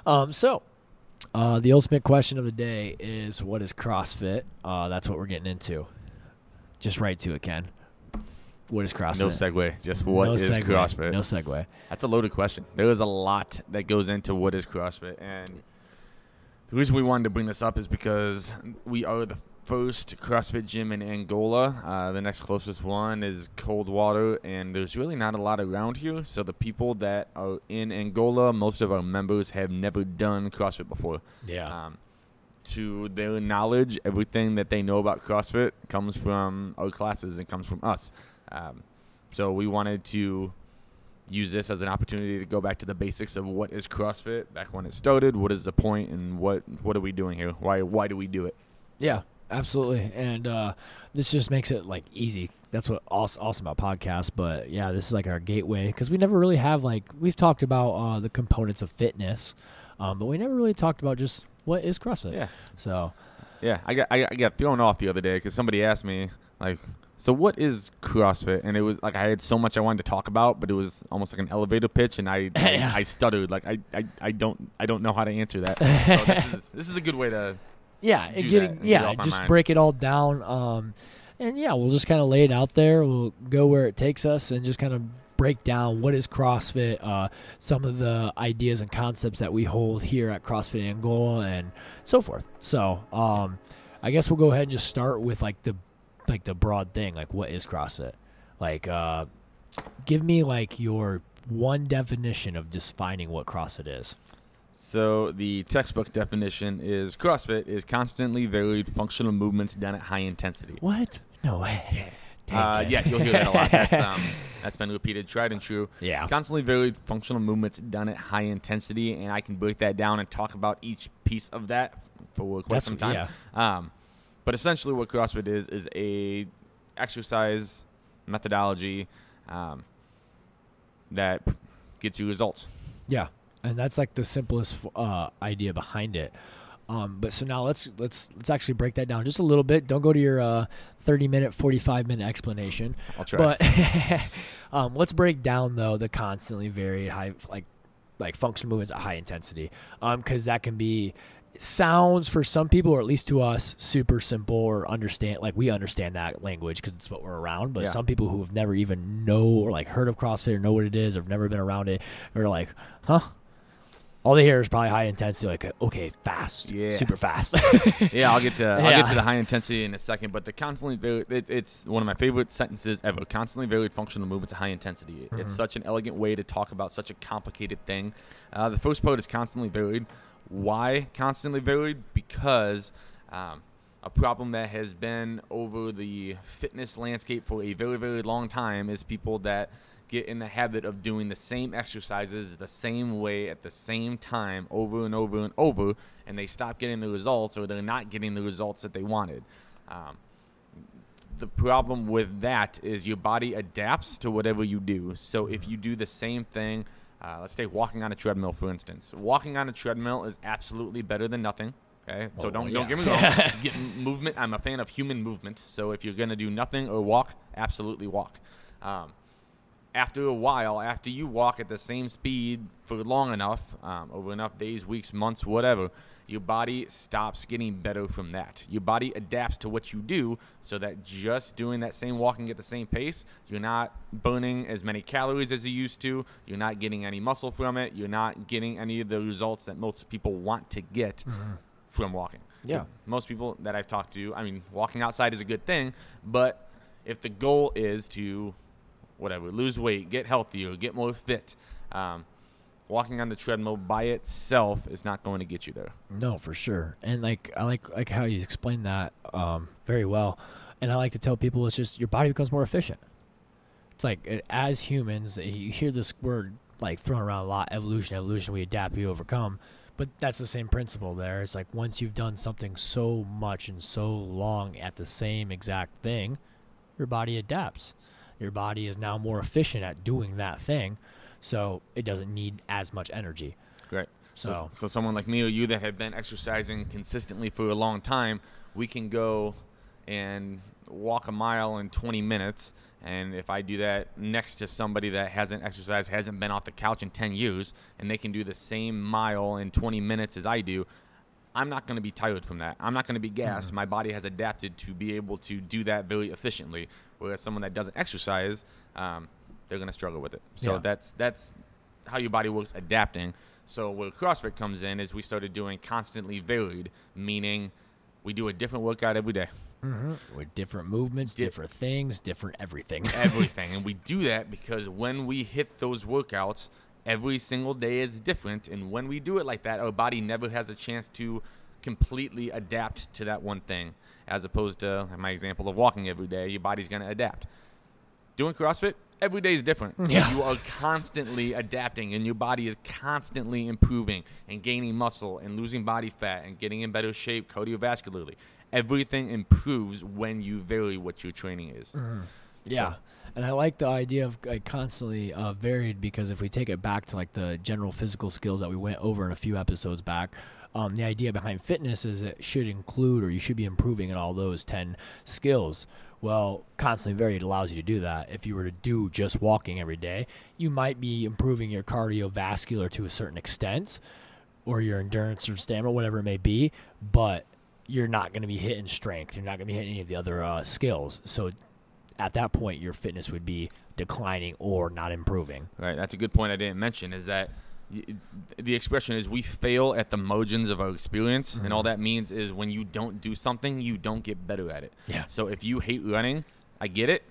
The ultimate question of the day is, what is CrossFit? That's what we're getting into. Just right to it, Ken. What is CrossFit? No segue. Just what is CrossFit? No segue. That's a loaded question. There is a lot that goes into what is CrossFit. And the reason we wanted to bring this up is because we are the first CrossFit gym in Angola. The next closest one is Coldwater, and there's really not a lot around here. So the people that are in Angola, most of our members have never done CrossFit before. Yeah. To their knowledge, everything that they know about CrossFit comes from our classes and comes from us. So we wanted to use this as an opportunity to go back to the basics of what is CrossFit, back when it started, what is the point, and what are we doing here? Why do we do it? Yeah, absolutely. And this just makes it like easy. That's what awesome about podcasts. But yeah, this is like our gateway, because we never really have, like, we've talked about the components of fitness, but we never really talked about just what is CrossFit. Yeah. So yeah, I got thrown off the other day because somebody asked me, like, so what is CrossFit? And it was like I had so much I wanted to talk about, but it was almost like an elevator pitch, and I stuttered. Like I don't know how to answer that. So this is a good way to just break it all down. And yeah, we'll just kind of lay it out there. We'll go where it takes us and just kind of break down what is CrossFit, some of the ideas and concepts that we hold here at CrossFit Angola, and so forth. So I guess we'll go ahead and just start with like the broad thing, like what is CrossFit? Like, give me like your one definition of defining what CrossFit is. So the textbook definition is CrossFit is constantly varied functional movements done at high intensity. What? No way. Yeah, you'll hear that a lot. That's been repeated, tried and true. Yeah. Constantly varied functional movements done at high intensity, and I can break that down and talk about each piece of that for quite some time. Yeah. But essentially what CrossFit is a exercise methodology that gets you results. Yeah, and that's like the simplest idea behind it. But so now let's actually break that down just a little bit. Don't go to your 30-minute, 45-minute explanation. I'll try. But let's break down though the constantly varied high like functional movements at high intensity, because that can be sounds for some people, or at least to us, super simple, or understand, like we understand that language because it's what we're around. But some people who have never even know or like heard of CrossFit or know what it is, or have never been around it, are like, huh? All they hear is probably high intensity, like, okay, fast, super fast. Yeah, I'll get to the high intensity in a second. But the constantly varied, it's one of my favorite sentences ever. Constantly varied functional movements at high intensity. Mm-hmm. It's such an elegant way to talk about such a complicated thing. The first part is constantly varied. Why constantly varied? Because a problem that has been over the fitness landscape for a very, very long time is people that get in the habit of doing the same exercises the same way at the same time over and over and over, and they stop getting the results, or they're not getting the results that they wanted. The problem with that is your body adapts to whatever you do. So if you do the same thing, let's take walking on a treadmill, for instance. Walking on a treadmill is absolutely better than nothing. Okay, so don't get me wrong. Get movement. I'm a fan of human movement. So if you're gonna do nothing or walk, absolutely walk. After a while, after you walk at the same speed for long enough, over enough days, weeks, months, whatever, your body stops getting better from that. Your body adapts to what you do, so that just doing that same walking at the same pace, you're not burning as many calories as you used to. You're not getting any muscle from it. You're not getting any of the results that most people want to get from walking. Yeah. Most people that I've talked to, I mean, walking outside is a good thing, but if the goal is to lose weight, get healthier, get more fit, walking on the treadmill by itself is not going to get you there. No, for sure. And like I like how you explained that very well. And I like to tell people, it's just your body becomes more efficient. It's like, as humans, you hear this word like thrown around a lot, evolution, we adapt, we overcome. But that's the same principle there. It's like, once you've done something so much and so long at the same exact thing, your body adapts. Your body is now more efficient at doing that thing, so it doesn't need as much energy. Great. So someone like me or you that have been exercising consistently for a long time, we can go and walk a mile in 20 minutes, and if I do that next to somebody that hasn't exercised, hasn't been off the couch in 10 years, and they can do the same mile in 20 minutes as I do, I'm not going to be tired from that. I'm not going to be gassed. My body has adapted to be able to do that very efficiently, whereas someone that doesn't exercise, they're going to struggle with it. So that's how your body works, adapting. So where CrossFit comes in is we started doing constantly varied, meaning we do a different workout every day. With different movements, different things, different everything. Everything. And we do that because when we hit those workouts, every single day is different. And when we do it like that, our body never has a chance to completely adapt to that one thing. As opposed to my example of walking every day, your body's going to adapt. Doing CrossFit, every day is different. So you are constantly adapting, and your body is constantly improving and gaining muscle and losing body fat and getting in better shape cardiovascularly. Everything improves when you vary what your training is. Yeah. So, and I like the idea of constantly varied, because if we take it back to like the general physical skills that we went over in a few episodes back, the idea behind fitness is it should include, or you should be improving in all those 10 skills. Well, constantly varied allows you to do that. If you were to do just walking every day, you might be improving your cardiovascular to a certain extent, or your endurance or stamina, whatever it may be, but you're not going to be hitting strength. You're not going to be hitting any of the other skills. So at that point, your fitness would be declining or not improving. Right. That's a good point I didn't mention, is that the expression is we fail at the margins of our experience. And all that means is when you don't do something, you don't get better at it. Yeah. So if you hate running, I get it.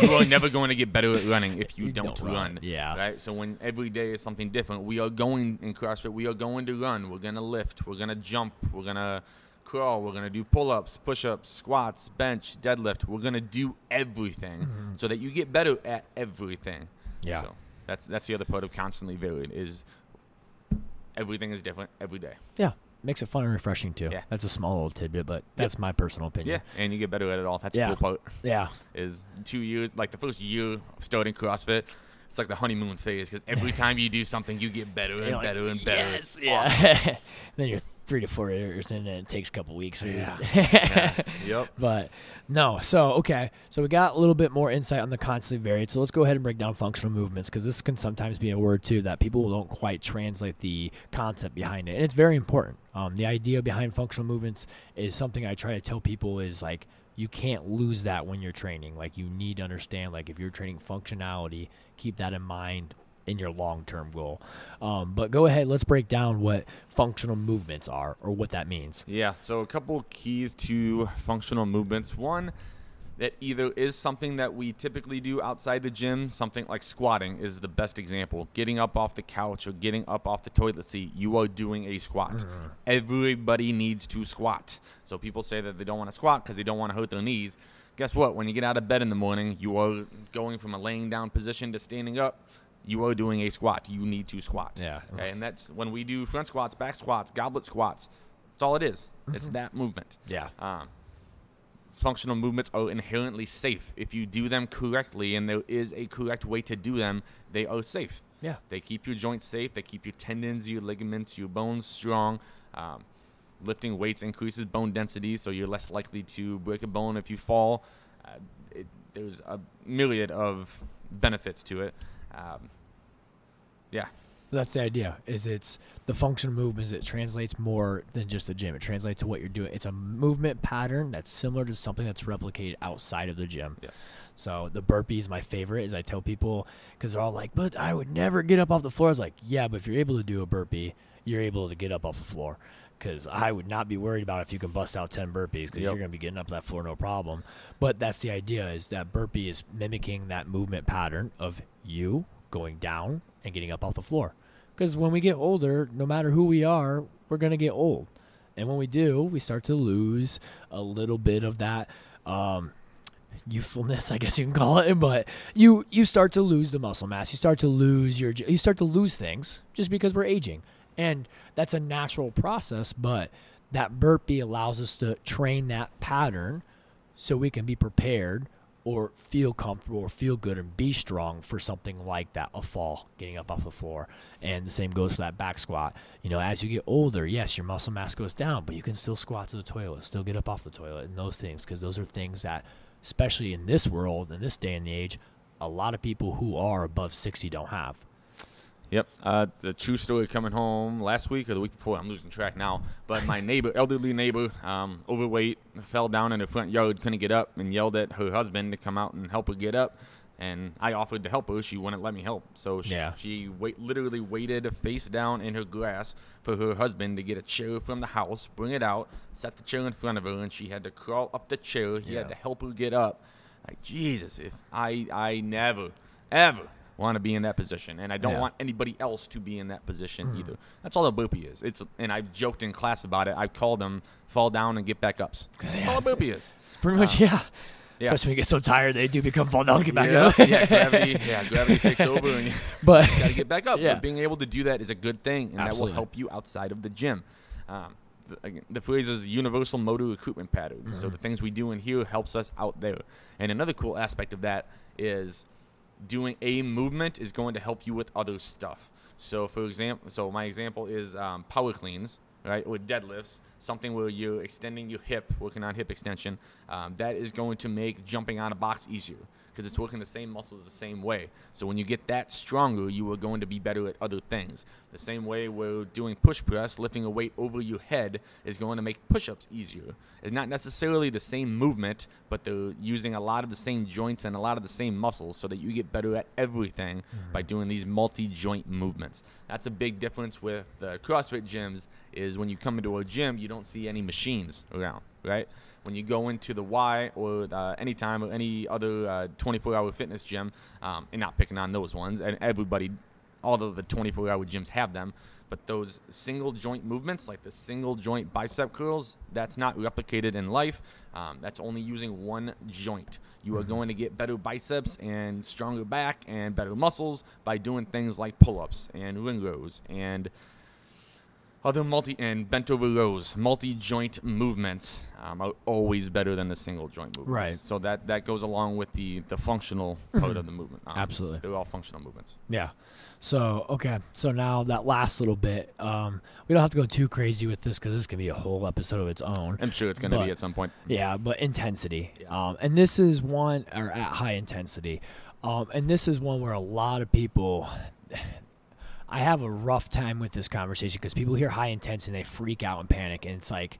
You are never going to get better at running if you don't run. Yeah. Right. So when every day is something different, we are going in CrossFit, we are going to run. We're going to lift. We're going to jump. We're going to crawl. We're going to do pull-ups, push-ups, squats, bench, deadlift. We're going to do everything so that you get better at everything. Yeah. So that's the other part of constantly varied, is everything is different every day. Yeah. Makes it fun and refreshing too. Yeah. That's a small little tidbit, but that's my personal opinion. Yeah. And you get better at it all. That's the cool part. Yeah. Is 2 years, like the first year of starting CrossFit, it's like the honeymoon phase, because every time you do something, you get better and better and better. Yes. It's awesome. Then you're 3 to 4 years in, and it takes a couple weeks. Yep. But no. So, okay. So we got a little bit more insight on the constantly varied. So let's go ahead and break down functional movements, because this can sometimes be a word too that people don't quite translate the concept behind it. And it's very important. The idea behind functional movements is something I try to tell people is like, you can't lose that when you're training. Like, you need to understand, like, if you're training functionality, keep that in mind in your long-term goal. But go ahead, let's break down what functional movements are, or what that means. Yeah, so a couple keys to functional movements. One, that either is something that we typically do outside the gym. Something like squatting is the best example. Getting up off the couch or getting up off the toilet seat, you are doing a squat. Everybody needs to squat. So people say that they don't want to squat because they don't want to hurt their knees. Guess what? When you get out of bed in the morning, you are going from a laying down position to standing up. You are doing a squat. You need to squat. Yeah. Okay? And that's when we do front squats, back squats, goblet squats. That's all it is. It's that movement. Yeah. Functional movements are inherently safe. If you do them correctly, and there is a correct way to do them, they are safe. Yeah. They keep your joints safe. They keep your tendons, your ligaments, your bones strong. Lifting weights increases bone density, so you're less likely to break a bone if you fall. There's a myriad of benefits to it. Yeah. That's the idea, is it's the functional movements. It translates more than just the gym. It translates to what you're doing. It's a movement pattern that's similar to something that's replicated outside of the gym. Yes. So the burpee is my favorite, as I tell people, because they're all like, but I would never get up off the floor. I was like, yeah, but if you're able to do a burpee, you're able to get up off the floor. Because I would not be worried about if you can bust out 10 burpees, because you're going to be getting up that floor no problem. But that's the idea, is that burpee is mimicking that movement pattern of you going down and getting up off the floor. Because when we get older, no matter who we are, we're going to get old. And when we do, we start to lose a little bit of that youthfulness, I guess you can call it. But you start to lose the muscle mass. You start to lose things just because we're aging. And that's a natural process, but that burpee allows us to train that pattern so we can be prepared or feel comfortable or feel good and be strong for something like that, a fall, getting up off the floor. And the same goes for that back squat. You know, as you get older, yes, your muscle mass goes down, but you can still squat to the toilet, still get up off the toilet, and those things, because those are things that, especially in this world, in this day and age, a lot of people who are above 60 don't have. Yep. It's a true story coming home last week or the week before. I'm losing track now. But my neighbor, elderly neighbor, overweight, fell down in the front yard, couldn't get up, and yelled at her husband to come out and help her get up. And I offered to help her. She wouldn't let me help. So she literally waited face down in her grass for her husband to get a chair from the house, bring it out, set the chair in front of her, and she had to crawl up the chair. He had to help her get up. Like, Jesus, if I never, ever want to be in that position, and I don't want anybody else to be in that position either. That's all the burpee is. And I've joked in class about it. I've called them fall down and get back ups. That's all the burpee is. Pretty much, Especially when you get so tired, they do become fall down, get back up. Gravity takes over, and you got to get back up. But being able to do that is a good thing, and that will help you outside of the gym. The phrase is universal motor recruitment pattern. So the things we do in here helps us out there. And another cool aspect of that is doing a movement is going to help you with other stuff. So for example, my example is power cleans, right, or deadlifts, something where you're extending your hip, working on hip extension. That is going to make jumping on a box easier because it's working the same muscles the same way. So when you get that stronger, you are going to be better at other things. The same way we're doing push press, lifting a weight over your head is going to make push-ups easier. It's not necessarily the same movement, but they're using a lot of the same joints and a lot of the same muscles so that you get better at everything by doing these multi-joint movements. That's a big difference with the CrossFit gyms is when you come into a gym, you don't see any machines around, right? When you go into the Y or Anytime or any other 24-hour fitness gym, and not picking on those ones, and all of the 24-hour gyms have them, but those single joint movements, like the single joint bicep curls, that's not replicated in life. That's only using one joint. You are going to get better biceps and stronger back and better muscles by doing things like pull-ups and ring rows and other bent over rows. Multi-joint movements are always better than the single joint movements. Right. So that goes along with the functional part of the movement. Absolutely. They're all functional movements. Yeah. So, okay. So now that last little bit, we don't have to go too crazy with this because this can be a whole episode of its own. I'm sure it's going to be at some point. Yeah, but intensity. Yeah. And this is one, or at high intensity. And this is one where a lot of people... I have a rough time with this conversation because people hear high intensity and they freak out and panic, and it's like,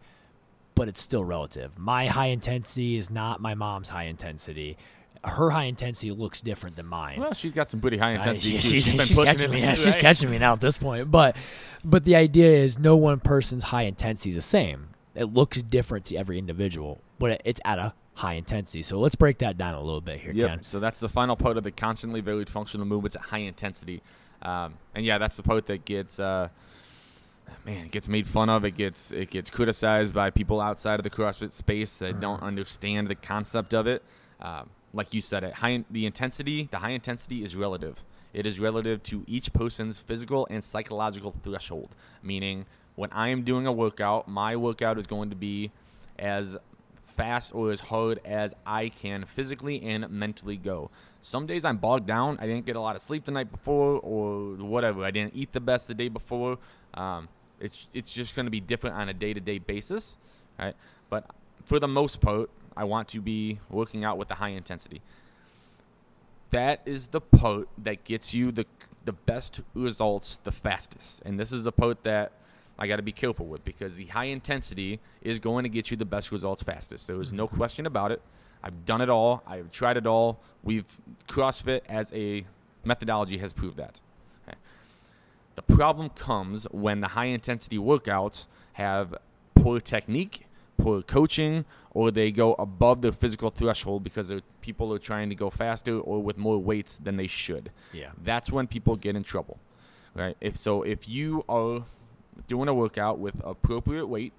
but it's still relative. My high intensity is not my mom's high intensity. Her high intensity looks different than mine. Well, she's got some pretty high intensity. She's catching me. She's catching me now at this point. But the idea is no one person's high intensity is the same. It looks different to every individual, but it's at a high intensity. So let's break that down a little bit here, Ken. So that's the final part of the constantly varied functional movements at high intensity. And that's the part that gets made fun of. It gets criticized by people outside of the CrossFit space that don't understand the concept of it. Like you said, the high intensity is relative. It is relative to each person's physical and psychological threshold. Meaning, when I am doing a workout, my workout is going to be as fast or as hard as I can physically and mentally go. Some days I'm bogged down. I didn't get a lot of sleep the night before or whatever. I didn't eat the best the day before. It's just going to be different on a day-to-day basis, right? But for the most part, I want to be working out with the high intensity. That is the part that gets you the best results the fastest. And this is the part that I got to be careful with because the high intensity is going to get you the best results fastest. There is no question about it. I've done it all. I've tried it all. CrossFit as a methodology has proved that. Okay. The problem comes when the high intensity workouts have poor technique, poor coaching, or they go above their physical threshold because people are trying to go faster or with more weights than they should. Yeah. That's when people get in trouble, right? If you are doing a workout with appropriate weight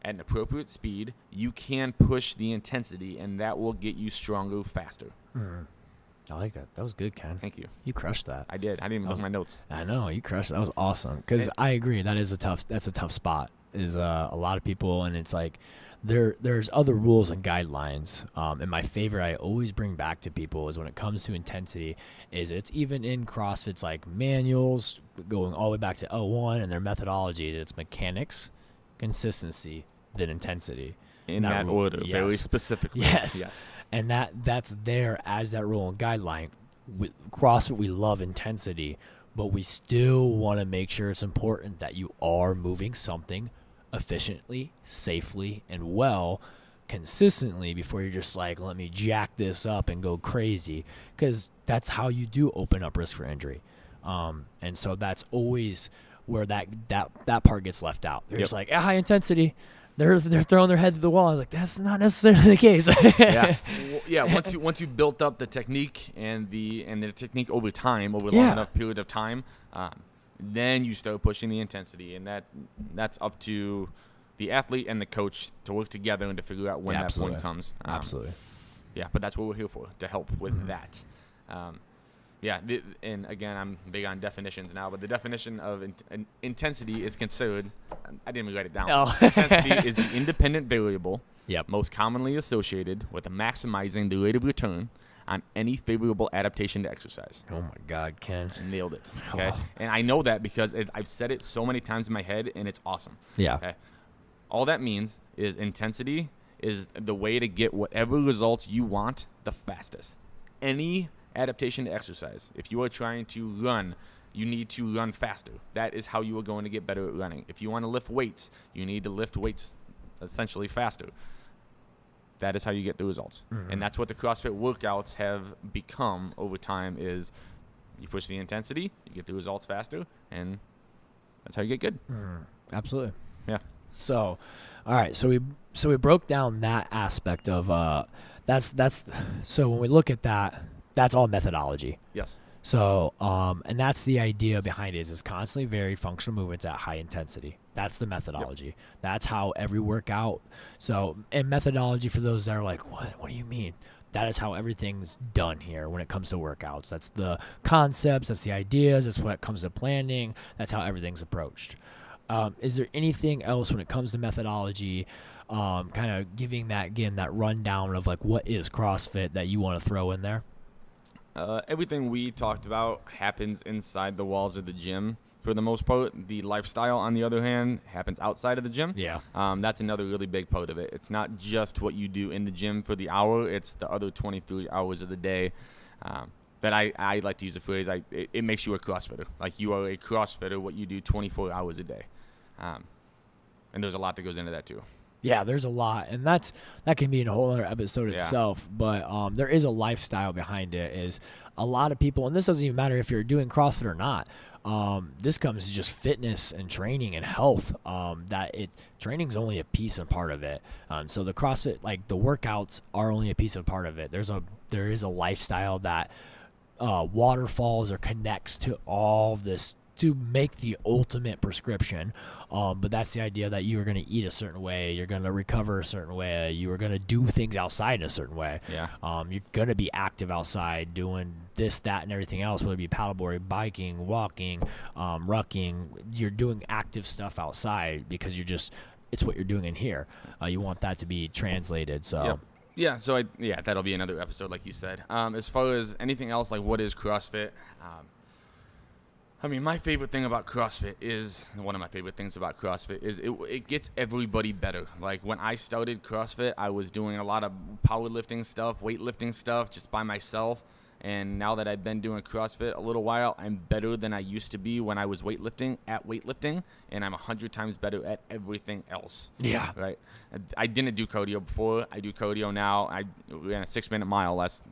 at an appropriate speed, you can push the intensity, and that will get you stronger faster. I like that. That was good, Ken. Thank you. You crushed that. I did. I didn't even look at my notes. I know you crushed. That was awesome. Because I agree. That's a tough spot. is a lot of people, and it's like there's other rules and guidelines. And my favorite I always bring back to people is when it comes to intensity, is it's even in CrossFit's like manuals going all the way back to '01 and their methodology. It's mechanics, consistency, then intensity. In that order, yes. very specifically. Yes. And that's there as that rule and guideline. With CrossFit, we love intensity, but we still want to make sure it's important that you are moving something efficiently, safely, and well, consistently before you're just like, let me jack this up and go crazy, because that's how you do open up risk for injury. And so that's always where that part gets left out. They're just like, high intensity. They're throwing their head to the wall. I'm like, that's not necessarily the case. Once you built up the technique and the technique over time, over a long enough period of time, then you start pushing the intensity, and that's up to the athlete and the coach to work together and to figure out when that point comes. Absolutely. Yeah, but that's what we're here for, to help with that. And again, I'm big on definitions now, but the definition of intensity is considered, I didn't even write it down. Oh. Intensity is the independent variable Yep. most commonly associated with maximizing the rate of return on any favorable adaptation to exercise. Oh my God, Ken. Nailed it. Okay. And I know that because I've said it so many times in my head, and it's awesome. Yeah. Okay? All that means is intensity is the way to get whatever results you want the fastest. Any adaptation to exercise. If you are trying to run, you need to run faster. That is how you are going to get better at running. If you want to lift weights, you need to lift weights essentially faster. That is how you get the results. Mm-hmm. And that's what the CrossFit workouts have become over time, is you push the intensity, you get the results faster, and that's how you get good. Absolutely. Yeah. So, all right. So we broke down that aspect of so when we look at that, that's all methodology. Yes. So, and that's the idea behind it, is constantly varied functional movements at high intensity. That's the methodology. Yep. That's how every workout. So, and methodology, for those that are like, what do you mean? That is how everything's done here when it comes to workouts. That's the concepts. That's the ideas. That's when it comes to planning. That's how everything's approached. Is there anything else when it comes to methodology, kind of giving that, again, that rundown of like what is CrossFit that you want to throw in there? Everything we talked about happens inside the walls of the gym for the most part. The lifestyle, on the other hand, happens outside of the gym. Yeah. That's another really big part of it. It's not just what you do in the gym for the hour. It's the other 23 hours of the day. That I like to use the phrase, it makes you a CrossFitter. Like, you are a CrossFitter, what you do 24 hours a day. And there's a lot that goes into that too. Yeah, there's a lot, and that can be in a whole other episode itself. But there is a lifestyle behind it. Is a lot of people, and this doesn't even matter if you're doing CrossFit or not. This comes to just fitness and training and health. Training's only a piece and part of it. So the CrossFit, like the workouts, are only a piece and part of it. There is a lifestyle that waterfalls or connects to all this to make the ultimate prescription. But that's the idea that you are going to eat a certain way, you're going to recover a certain way, you are going to do things outside in a certain way. Yeah. You're going to be active outside doing this, that, and everything else, whether it be paddleboarding, biking, walking, rucking. You're doing active stuff outside because it's what you're doing in here. You want that to be translated. So. Yep. Yeah, so that'll be another episode, like you said. As far as anything else, like what is CrossFit? My favorite thing about CrossFit is, one of my favorite things about CrossFit is it gets everybody better. Like, when I started CrossFit, I was doing a lot of powerlifting stuff, weightlifting stuff just by myself. And now that I've been doing CrossFit a little while, I'm better than I used to be when I was weightlifting, and I'm 100 times better at everything else. Yeah. Right? I didn't do cardio before. I do cardio now. I ran a 6-minute mile last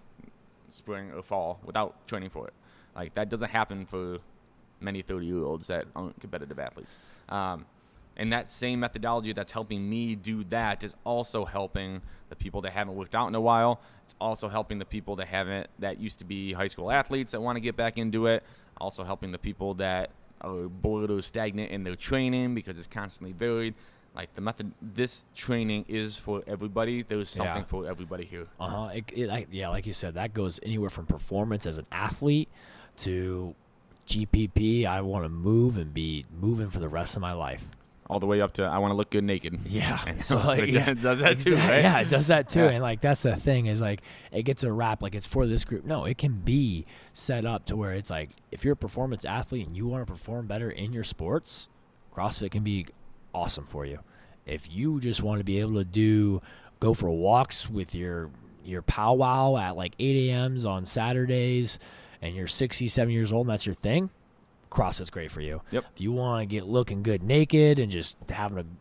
spring or fall without training for it. Like, that doesn't happen for many 30-year-olds that aren't competitive athletes. And that same methodology that's helping me do that is also helping the people that haven't worked out in a while. It's also helping the people that used to be high school athletes that want to get back into it. Also helping the people that are bored or stagnant in their training because it's constantly varied. Like, this training is for everybody. There's something for everybody here. Like you said, that goes anywhere from performance as an athlete to GPP. I want to move and be moving for the rest of my life. all the way up to I want to look good naked. Yeah. And So like, it does that too, right? Yeah, it does that too. Yeah. And like that's the thing is like it gets a rap like it's for this group. No, it can be set up to where it's like if you're a performance athlete and you want to perform better in your sports, CrossFit can be awesome for you. If you just want to be able to go for walks with your powwow at like 8 a.m.s on Saturdays and you're 67 years old and that's your thing, CrossFit's great for you. Yep. If you want to get looking good naked and just having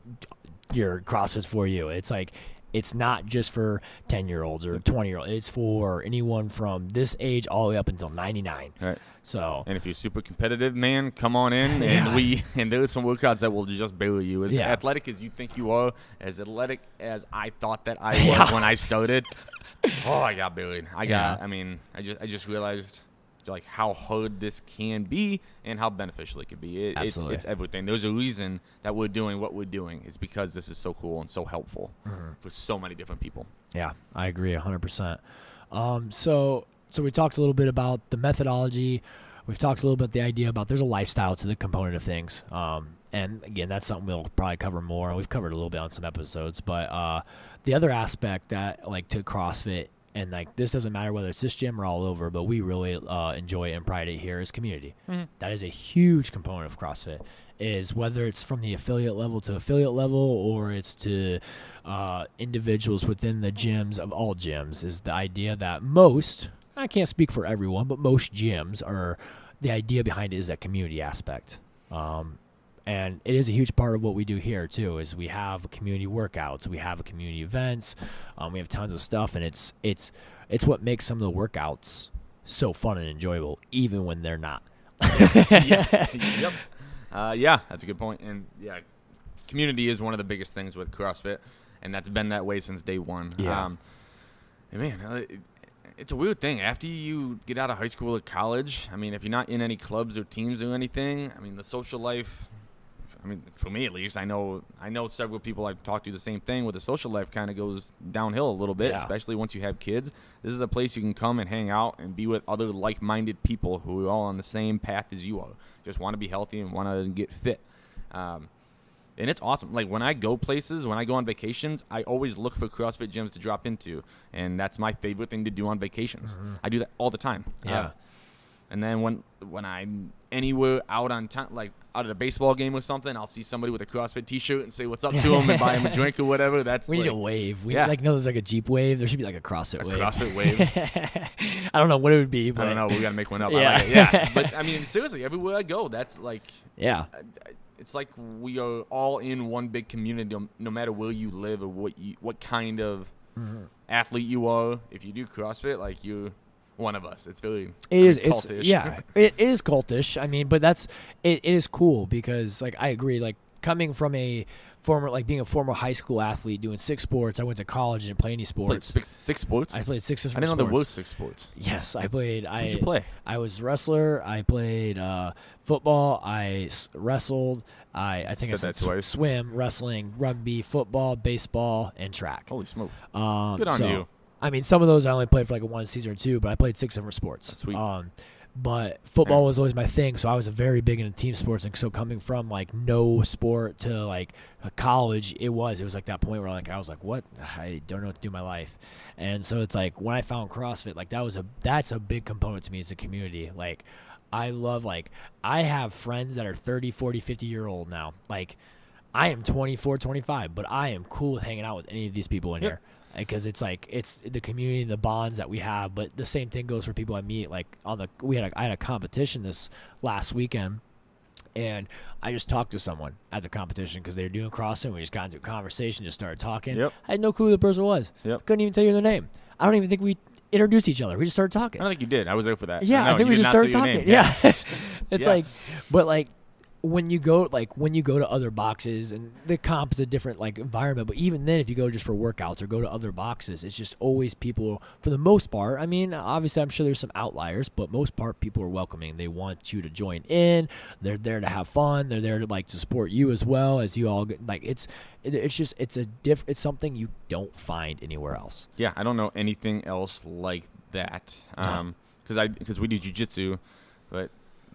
your CrossFit's for you. It's like it's not just for 10-year-olds or 20-year-olds. It's for anyone from this age all the way up until 99. Right. So, and if you're super competitive, man, come on in, and there's some workouts that will just bury you. As athletic as you think you are, as athletic as I thought that I was when I started. Oh, I got buried. I mean, I just realized like how hard this can be and how beneficial it can be. It's everything. There's a reason that we're doing what we're doing. Is because this is so cool and so helpful for so many different people. Yeah, I agree 100%. So we talked a little bit about the methodology. We've talked a little bit the idea about there's a lifestyle to the component of things. And again, that's something we'll probably cover more. We've covered a little bit on some episodes, but the other aspect that like to CrossFit, and like this doesn't matter whether it's this gym or all over, but we really enjoy and pride it here is community. That is a huge component of CrossFit. Is whether it's from the affiliate level to affiliate level or it's to individuals within the gyms of all gyms, is the idea that most, I can't speak for everyone, but most gyms are, the idea behind it is that community aspect. And it is a huge part of what we do here too, is we have community workouts, we have community events, we have tons of stuff, and it's what makes some of the workouts so fun and enjoyable, even when they're not. Yep. Yeah, that's a good point. And yeah, community is one of the biggest things with CrossFit, and that's been that way since day one. Yeah. And man, it's a weird thing. After you get out of high school or college, I mean, if you're not in any clubs or teams or anything, I mean, the social life, I mean, for me at least, I know several people I've talked to the same thing, where the social life kind of goes downhill a little bit, especially once you have kids. This is a place you can come and hang out and be with other like-minded people who are all on the same path as you are. Just want to be healthy and want to get fit. And it's awesome. Like when I go places, when I go on vacations, I always look for CrossFit gyms to drop into. And that's my favorite thing to do on vacations. I do that all the time. Yeah. And then when I'm anywhere out on time, like out at a baseball game or something, I'll see somebody with a CrossFit T-shirt and say what's up to them and buy them a drink or whatever. We need a wave. We need there's like a Jeep wave. There should be like a CrossFit wave. A CrossFit wave. I don't know what it would be. But I don't know. We got to make one up. Yeah. I like it. Yeah. But I mean, seriously, everywhere I go, that's like it's like we are all in one big community, no matter where you live or what kind of athlete you are. If you do CrossFit, like you're one of us. It's very cultish. It is cultish. I mean, but it is cool because like I agree. Like coming from being a former high school athlete, doing 6 sports. I went to college and didn't play any sports. Played 6 sports? I played 6 sports. I didn't know there were 6 sports. Yes, I played. What did you play? I was a wrestler. I played football. I wrestled. I think I said twice. Swim, wrestling, rugby, football, baseball, and track. Holy smoke. Good on you. I mean, some of those I only played for like 1 season or 2, but I played 6 different sports. That's sweet. But football was always my thing, so I was very big into team sports. And so coming from like no sport to like a college, it was like that point where like I was like, what? I don't know what to do in my life. And so it's like when I found CrossFit, like that's a big component to me as a community. Like I love, like I have friends that are 30, 40, 50-year-old now. Like I am 24, 25, but I am cool with hanging out with any of these people in here. Because it's like it's the community and the bonds that we have, but the same thing goes for people I meet. Like I had a competition this last weekend, and I just talked to someone at the competition because they were doing CrossFit. We just got into a conversation, just started talking. I had no clue who the person was. Couldn't even tell you their name. I don't even think we introduced each other. We just started talking. I don't think you did. I was there for that. Yeah, I think we just started talking. Yeah, it's like, but like. When you go to other boxes, and the comp is a different like environment, but even then, if you go just for workouts or go to other boxes, it's just always people, for the most part. I mean, obviously, I'm sure there's some outliers, but most part, people are welcoming. They want you to join in. They're there to have fun. They're there to like to support you as well as you all get, like it's something you don't find anywhere else. Yeah, I don't know anything else like that. Because we do jiu-jitsu, but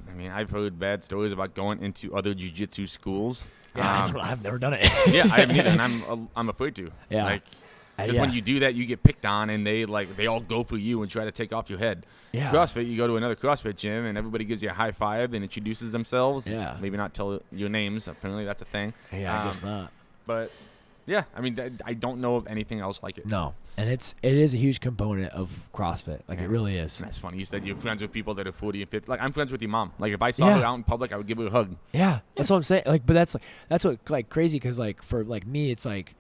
I mean, I've heard bad stories about going into other jiu-jitsu schools. Yeah, I've never done it. Yeah, I haven't either, and I'm afraid to. Yeah. Like, because when you do that, you get picked on, and they all go for you and try to take off your head. Yeah. CrossFit, you go to another CrossFit gym, and everybody gives you a high five and introduces themselves. Yeah. Maybe not tell your names. Apparently, that's a thing. Yeah, I guess not. But yeah, I mean, I don't know of anything else like it. No, and it is a huge component of CrossFit. Like, it really is. And that's funny. You said you're friends with people that are 40 and 50. Like, I'm friends with your mom. Like, if I saw her out in public, I would give her a hug. Yeah, that's what I'm saying. Like, but that's what, like, crazy, because, like, for, like, me, it's like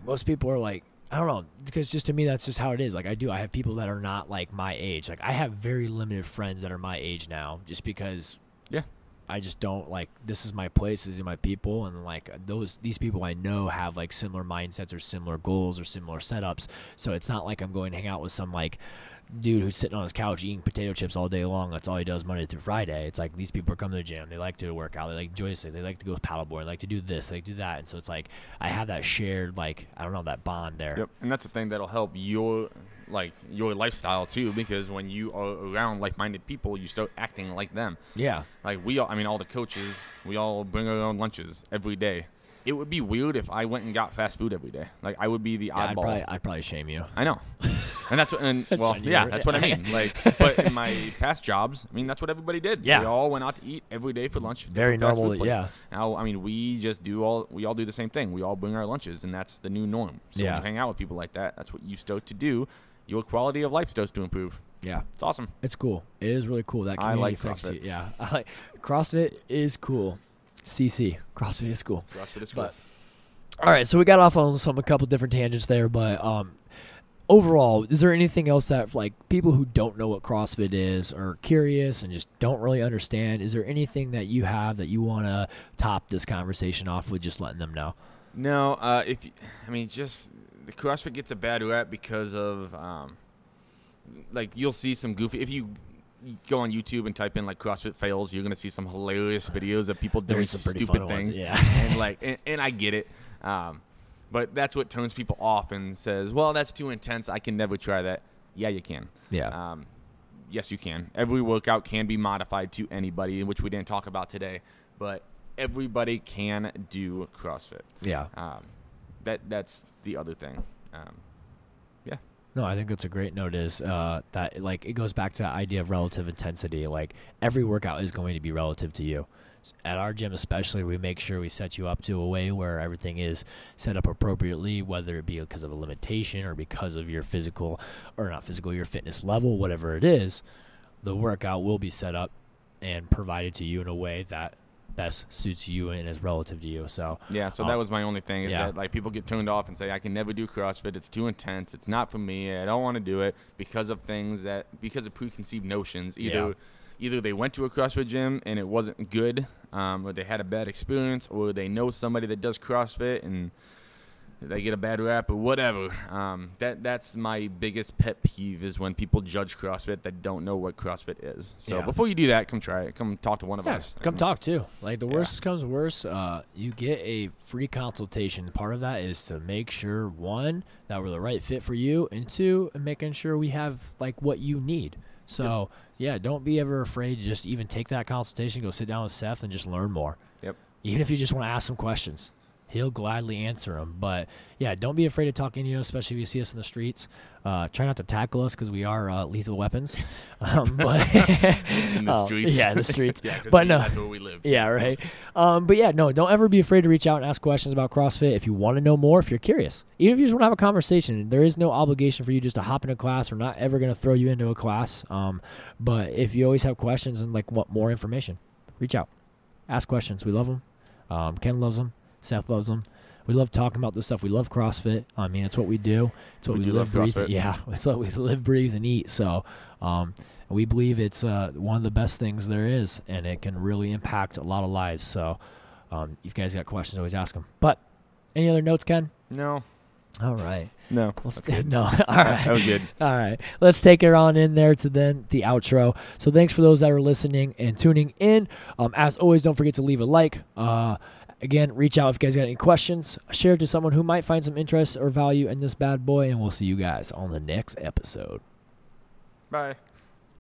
most people are like, I don't know, because just to me, that's just how it is. Like, I have people that are not, like, my age. Like, I have very limited friends that are my age now, just because I just don't, like, this is my place, these are my people, and, like, these people I know have, like, similar mindsets or similar goals or similar setups. So it's not like I'm going to hang out with some, like, dude who's sitting on his couch eating potato chips all day long. That's all he does Monday through Friday. It's like, these people are coming to the gym. They like to work out. They like joystick. They like to go paddleboard. They like to do this. They like to do that. And so it's like, I have that shared, like, I don't know, that bond there. Yep. And that's the thing that'll help your lifestyle too, because when you are around like-minded people, you start acting like them. Yeah. Like, all the coaches, we all bring our own lunches every day. It would be weird if I went and got fast food every day. Like, I would be the oddball. I'd probably shame you. I know. And that's what I mean. Like, but in my past jobs, I mean, that's what everybody did. Yeah. We all went out to eat every day for lunch. Very normal. Yeah. Now, I mean, we all do the same thing. We all bring our lunches, and that's the new norm. So when you hang out with people like that, that's what you start to do. Your quality of life starts to improve. Yeah. It's awesome. It's cool. It is really cool. That community I like affects CrossFit. you. Yeah. CrossFit is cool. CC. CrossFit is cool. CrossFit is cool. But, all right, so we got off on a couple different tangents there, but overall, is there anything else that, like, people who don't know what CrossFit is or curious and just don't really understand, is there anything that you have that you want to top this conversation off with, just letting them know? No, just the CrossFit gets a bad rap because of like, you'll see some goofy, if you go on YouTube and type in, like, CrossFit fails, you're gonna see some hilarious videos of people doing some stupid things. Yeah. and I get it. But that's what turns people off and says, well, that's too intense. I can never try that. Yeah, you can. Yeah. Yes, you can. Every workout can be modified to anybody, which we didn't talk about today. But everybody can do CrossFit. Yeah. That's the other thing. Yeah. No, I think that's a great note, is that, like, it goes back to the idea of relative intensity. Like, every workout is going to be relative to you. At our gym especially, we make sure we set you up to a way where everything is set up appropriately, whether it be because of a limitation or because of your your fitness level, whatever it is. The workout will be set up and provided to you in a way that best suits you and is relative to you. So yeah, so that was my only thing, is that, like, people get turned off and say, I can never do CrossFit, it's too intense, it's not for me, I don't want to do it, because of preconceived notions. Either they went to a CrossFit gym and it wasn't good, or they had a bad experience, or they know somebody that does CrossFit and they get a bad rap, or whatever. That's my biggest pet peeve, is when people judge CrossFit that don't know what CrossFit is. So before you do that, come try it. Come talk to one of us. Come talk too. Like, the worst comes worse, you get a free consultation. Part of that is to make sure, one, that we're the right fit for you, and two, making sure we have, like, what you need. So, don't be ever afraid to just even take that consultation, go sit down with Seth and just learn more. Yep. Even if you just want to ask some questions, he'll gladly answer them. But, don't be afraid to talk in, especially if you see us in the streets. Try not to tackle us, because we are lethal weapons. But in the streets. Yeah, in the streets. But no, that's where we live. Yeah, right. Don't ever be afraid to reach out and ask questions about CrossFit if you want to know more, if you're curious. Even if you just want to have a conversation, there is no obligation for you just to hop in a class. We're not ever going to throw you into a class. But if you always have questions and, like, want more information, reach out. Ask questions. We love them. Ken loves them. Seth loves them. We love talking about this stuff. We love CrossFit. I mean, it's what we do. It's what we live, breathe. Yeah, it's what we live, breathe, and eat. So we believe it's one of the best things there is, and it can really impact a lot of lives. So if you guys got questions, always ask them. But any other notes, Ken? No. All right. No. That's good. No. All right. That was good. All right. Let's take it on in there to then the outro. So thanks for those that are listening and tuning in. As always, don't forget to leave a like. Again, reach out if you guys got any questions. Share it to someone who might find some interest or value in this bad boy, and we'll see you guys on the next episode. Bye.